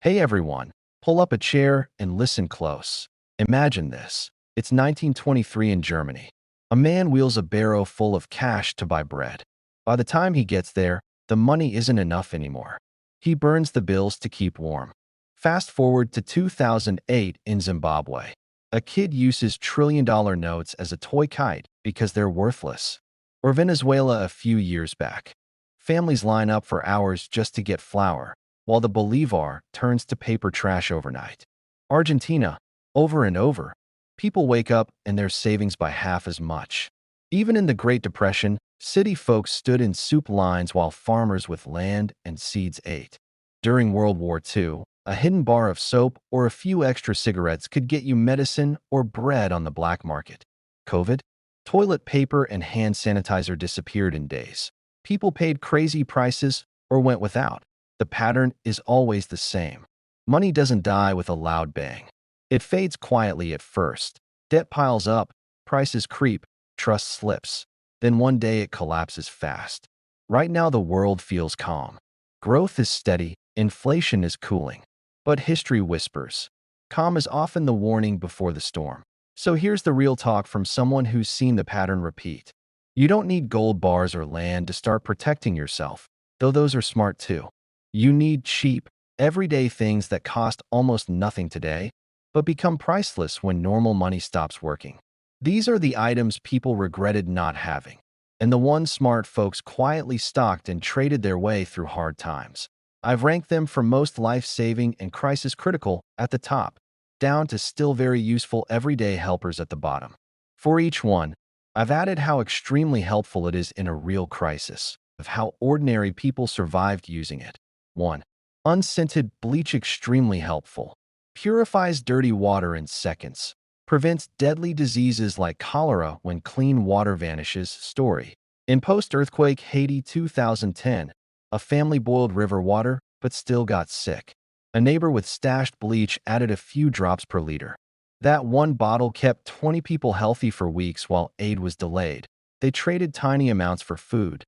Hey everyone, pull up a chair and listen close. Imagine this. It's 1923 in Germany. A man wheels a barrow full of cash to buy bread. By the time he gets there, the money isn't enough anymore. He burns the bills to keep warm. Fast forward to 2008 in Zimbabwe. A kid uses trillion-dollar notes as a toy kite because they're worthless. Or Venezuela a few years back. Families line up for hours just to get flour, while the bolivar turns to paper trash overnight. Argentina, over and over. People wake up and their savings by half as much. Even in the Great Depression, city folks stood in soup lines while farmers with land and seeds ate. During World War II, a hidden bar of soap or a few extra cigarettes could get you medicine or bread on the black market. COVID? Toilet paper and hand sanitizer disappeared in days. People paid crazy prices or went without. The pattern is always the same. Money doesn't die with a loud bang. It fades quietly at first. Debt piles up, prices creep, trust slips. Then one day it collapses fast. Right now the world feels calm. Growth is steady, inflation is cooling. But history whispers. Calm is often the warning before the storm. So here's the real talk from someone who's seen the pattern repeat. You don't need gold bars or land to start protecting yourself, though those are smart too. You need cheap, everyday things that cost almost nothing today, but become priceless when normal money stops working. These are the items people regretted not having, and the ones smart folks quietly stocked and traded their way through hard times. I've ranked them from most life-saving and crisis-critical at the top, down to still very useful everyday helpers at the bottom. For each one, I've added how extremely helpful it is in a real crisis, of how ordinary people survived using it. 1. Unscented bleach extremely helpful. Purifies dirty water in seconds. Prevents deadly diseases like cholera when clean water vanishes. Story. In post-earthquake Haiti 2010, a family boiled river water but still got sick. A neighbor with stashed bleach added a few drops per liter. That one bottle kept 20 people healthy for weeks while aid was delayed. They traded tiny amounts for food.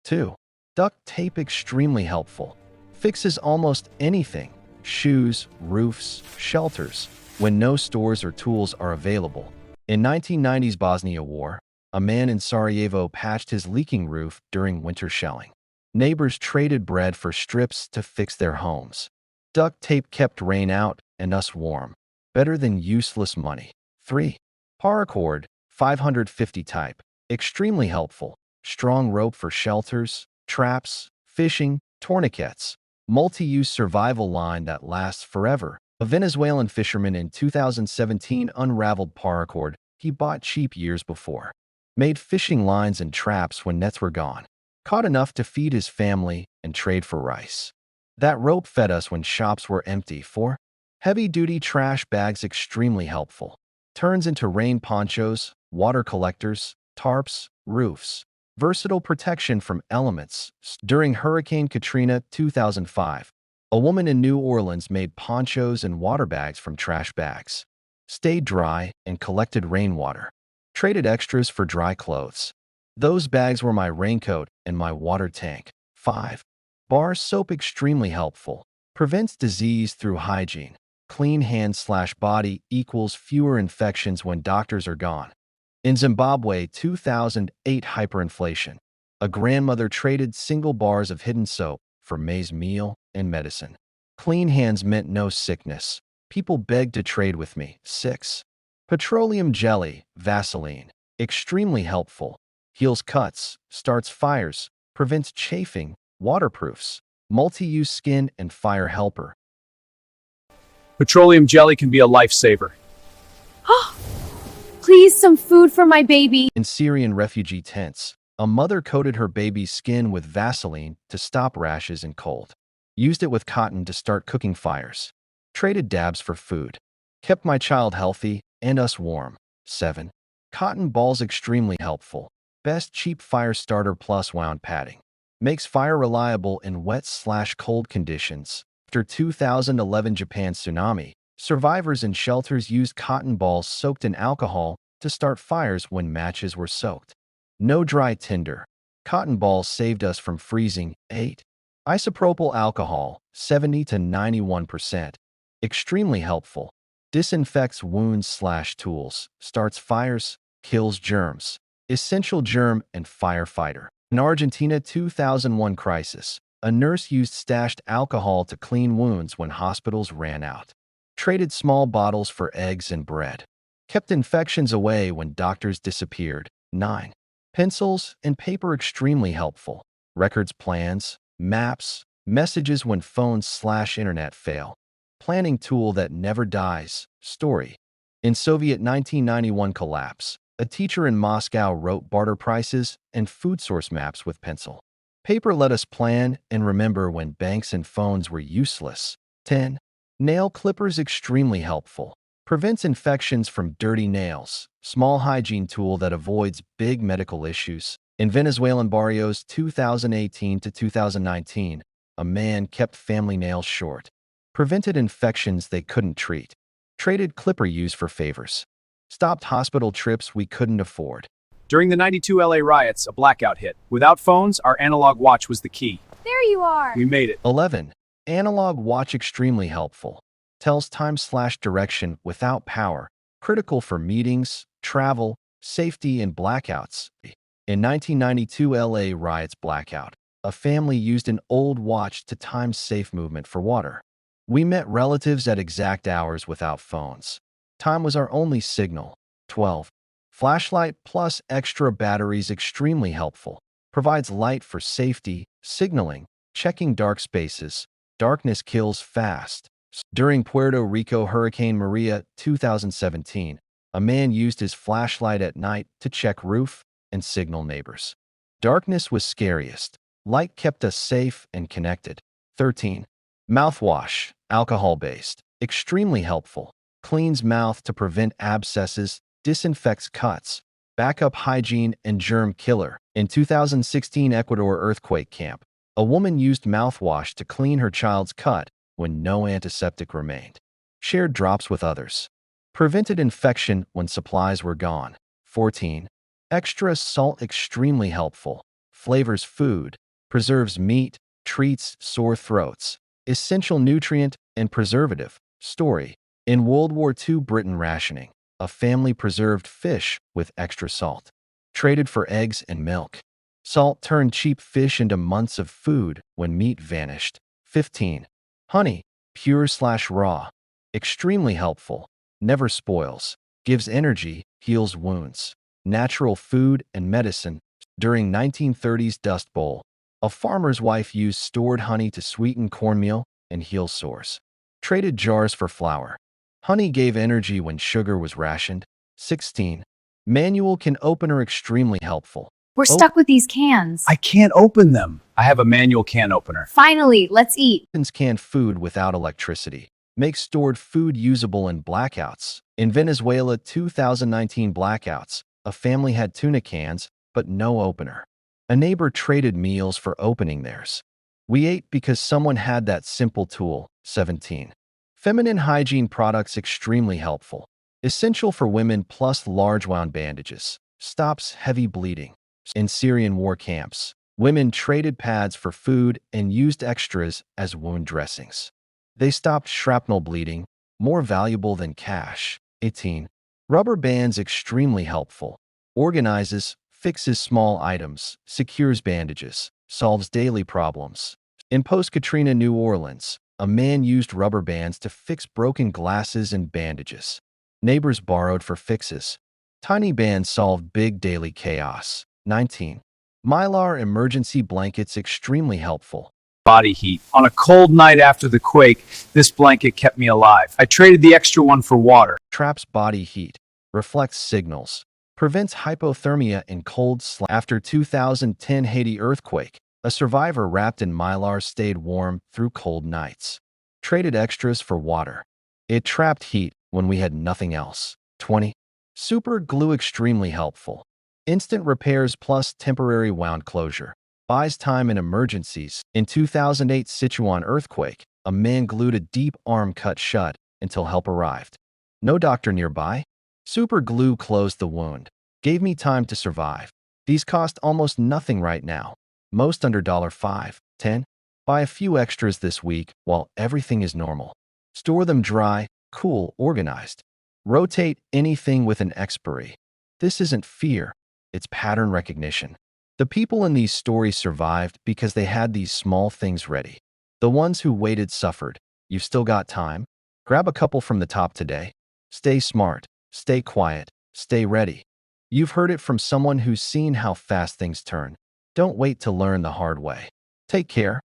2. Duct tape extremely helpful. Fixes almost anything. Shoes, roofs, shelters, when no stores or tools are available. In 1990's Bosnia War, a man in Sarajevo patched his leaking roof during winter shelling. Neighbors traded bread for strips to fix their homes. Duct tape kept rain out and us warm. Better than useless money. 3. Paracord, 550 type. Extremely helpful. Strong rope for shelters, traps, fishing, tourniquets. Multi-use survival line that lasts forever. A Venezuelan fisherman in 2017 unraveled paracord he bought cheap years before. Made fishing lines and traps when nets were gone. Caught enough to feed his family and trade for rice. That rope fed us when shops were empty. 4. Heavy-duty trash bags extremely helpful. Turns into rain ponchos, water collectors, tarps, roofs. Versatile protection from elements. During Hurricane Katrina 2005, a woman in New Orleans made ponchos and water bags from trash bags. Stayed dry and collected rainwater. Traded extras for dry clothes. Those bags were my raincoat and my water tank. 5. Bar soap extremely helpful. Prevents disease through hygiene. Clean hands/body equals fewer infections when doctors are gone. In Zimbabwe 2008 hyperinflation, a grandmother traded single bars of hidden soap for maize meal and medicine. Clean hands meant no sickness. People begged to trade with me. 6. Petroleum jelly, Vaseline. Extremely helpful. Heals cuts, starts fires, prevents chafing, waterproofs. Multi-use skin and fire helper. Petroleum jelly can be a lifesaver. Please, some food for my baby. In Syrian refugee tents, a mother coated her baby's skin with Vaseline to stop rashes and cold. Used it with cotton to start cooking fires. Traded dabs for food. Kept my child healthy and us warm. 7. Cotton balls extremely helpful. Best cheap fire starter plus wound padding. Makes fire reliable in wet/cold conditions. After 2011 Japan tsunami, survivors in shelters used cotton balls soaked in alcohol to start fires when matches were soaked. No dry tinder. Cotton balls saved us from freezing. 8. Isopropyl alcohol, 70 to 91%. Extremely helpful. Disinfects wounds/tools, starts fires, kills germs. Essential germ and firefighter. In Argentina 2001 crisis, a nurse used stashed alcohol to clean wounds when hospitals ran out. Traded small bottles for eggs and bread. Kept infections away when doctors disappeared. 9. Pencils and paper extremely helpful. Records plans, maps, messages when phones/internet fail. Planning tool that never dies. Story. In Soviet 1991 collapse, a teacher in Moscow wrote barter prices and food source maps with pencil. Paper let us plan and remember when banks and phones were useless. 10. Nail clippers extremely helpful. Prevents infections from dirty nails. Small hygiene tool that avoids big medical issues. In Venezuelan barrios 2018 to 2019, a man kept family nails short. Prevented infections they couldn't treat. Traded clipper use for favors. Stopped hospital trips we couldn't afford. During the '92 LA riots, a blackout hit. Without phones, our analog watch was the key. There you are. We made it. 11. Analog watch extremely helpful. Tells time/direction without power. Critical for meetings, travel, safety, and blackouts. In 1992 LA riots blackout, a family used an old watch to time safe movement for water. We met relatives at exact hours without phones. Time was our only signal. 12. Flashlight plus extra batteries extremely helpful. Provides light for safety, signaling, checking dark spaces. Darkness kills fast. During Puerto Rico Hurricane Maria 2017, a man used his flashlight at night to check roof and signal neighbors. Darkness was scariest. Light kept us safe and connected. 13. Mouthwash, alcohol-based, extremely helpful. Cleans mouth to prevent abscesses, disinfects cuts. Backup hygiene and germ killer. In 2016 Ecuador earthquake camp, a woman used mouthwash to clean her child's cut when no antiseptic remained. Shared drops with others. Prevented infection when supplies were gone. 14. Extra salt extremely helpful. Flavors food. Preserves meat, treats sore throats. Essential nutrient and preservative. Story. In World War II Britain rationing, a family preserved fish with extra salt. Traded for eggs and milk. Salt turned cheap fish into months of food when meat vanished. 15. Honey, pure/raw. Extremely helpful. Never spoils. Gives energy, heals wounds. Natural food and medicine. During 1930s Dust Bowl, a farmer's wife used stored honey to sweeten cornmeal and heal sores. Traded jars for flour. Honey gave energy when sugar was rationed. 16. Manual can opener extremely helpful. We're stuck with these cans. I can't open them. I have a manual can opener. Finally, let's eat. Opens canned food without electricity. Makes stored food usable in blackouts. In Venezuela 2019 blackouts, a family had tuna cans, but no opener. A neighbor traded meals for opening theirs. We ate because someone had that simple tool. 17. Feminine hygiene products extremely helpful. Essential for women plus large wound bandages. Stops heavy bleeding. In Syrian war camps, women traded pads for food and used extras as wound dressings. They stopped shrapnel bleeding, more valuable than cash. 18. Rubber bands extremely helpful. Organizes, fixes small items, secures bandages, solves daily problems. In post-Katrina New Orleans, a man used rubber bands to fix broken glasses and bandages. Neighbors borrowed for fixes. Tiny bands solved big daily chaos. 19. Mylar emergency blankets extremely helpful. Body heat. On a cold night after the quake, this blanket kept me alive. I traded the extra one for water. Traps body heat. Reflects signals. Prevents hypothermia in cold. After 2010 Haiti earthquake, a survivor wrapped in Mylar stayed warm through cold nights. Traded extras for water. It trapped heat when we had nothing else. 20. Super glue extremely helpful. Instant repairs plus temporary wound closure. Buys time in emergencies. In 2008 Sichuan earthquake, a man glued a deep arm cut shut until help arrived. No doctor nearby. Super glue closed the wound. Gave me time to survive. These cost almost nothing right now. Most under $5, $10. Buy a few extras this week while everything is normal. Store them dry, cool, organized. Rotate anything with an expiry. This isn't fear, it's pattern recognition. The people in these stories survived because they had these small things ready. The ones who waited suffered. You've still got time? Grab a couple from the top today. Stay smart, stay quiet, stay ready. You've heard it from someone who's seen how fast things turn. Don't wait to learn the hard way. Take care.